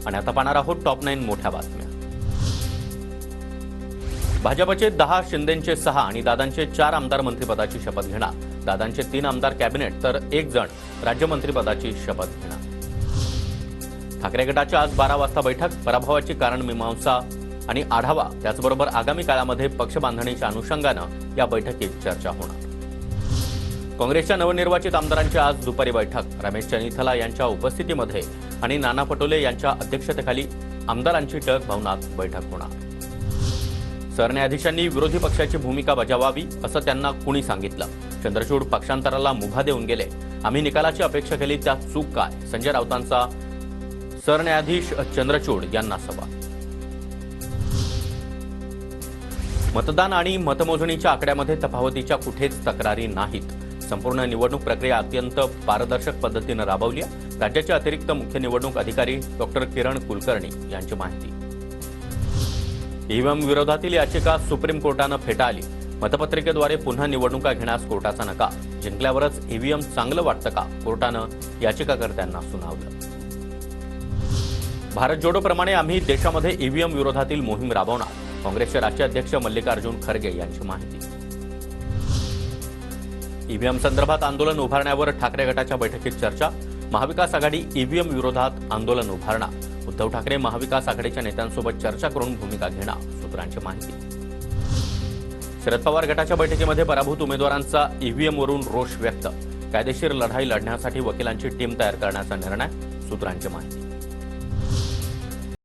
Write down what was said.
आणि आता पाहणार आहोत टॉप 9 मोठ्या बातम्या। भाजपचे 10, शिंदेचे 6 आणि दादांचे 4 आमदार मंत्रिपदाची शपथ घेणार। दादांचे 3 आमदार कॅबिनेट तर 1 जण राज्यमंत्रीपदाची शपथ घेणार। ठाकरे गटाची आज 12 वाजता बैठक, पराभवाची कारण मीमांसा आणि आढावा, त्याचबरोबर आगामी काळामध्ये पक्ष बांधणीच्या अनुषंगानं या बैठकीत चर्चा होणार। काँग्रेसच्या नवनिर्वाचित आमदारांची आज दुपारी बैठक, रमेश चन्नीथला यांच्या उपस्थितीमध्ये आणि नाना पटोले यांच्या अध्यक्षतेखाली आमदारांची टक भवनात बैठक होणार। सरन्यायाधीशांनी विरोधी पक्षाची भूमिका बजावावी असं त्यांना कुणी सांगितलं? चंद्रचूड पक्षांतराला मुभा देऊन गेले, आम्ही निकालाची अपेक्षा केली, त्यात चूक काय? संजय राऊतांचा सरन्यायाधीश चंद्रचूड यांना सवाल। मतदान आणि मतमोजणीच्या आकड्यामध्ये तफावतीच्या कुठेच तक्रारी नाहीत। संपूर्ण निवडणूक प्रक्रिया अत्यंत पारदर्शक पद्धतीने राबवली आहे, राज्याचे अतिरिक्त मुख्य निवडणूक अधिकारी डॉक्टर किरण कुलकर्णी यांची माहिती। ईव्हीएम विरोधातील याचिका सुप्रीम कोर्टानं फेटाळली, मतपत्रिकेद्वारे पुन्हा निवडणुका घेण्यास कोर्टाचा नकार, जिंकल्यावरच ईव्हीएम चांगलं वाटतं का? कोर्टानं याचिकाकर्त्यांना सुनावलं। भारत जोडो प्रमाणे आम्ही देशामध्ये ईव्हीएम विरोधातील मोहीम राबवणार, काँग्रेसचे राष्ट्रीय अध्यक्ष मल्लिकार्जुन खरगे यांची माहिती। ईव्हीएम संदर्भात आंदोलन उभारण्यावर ठाकरे गटाच्या बैठकीत चर्चा, महाविकास आघाडी ईव्हीएम विरोधात आंदोलन उभारणार, उद्धव ठाकरे महाविकास आघाडीच्या नेत्यांसोबत चर्चा करून भूमिका घेणार, सूत्रांची माहिती। शरद पवार गटाच्या बैठकीमध्ये पराभूत उमेदवारांचा ईव्हीएमवरून रोष व्यक्त, कायदेशीर लढाई लढण्यासाठी वकिलांची टीम तयार करण्याचा निर्णय, सूत्रांची माहिती।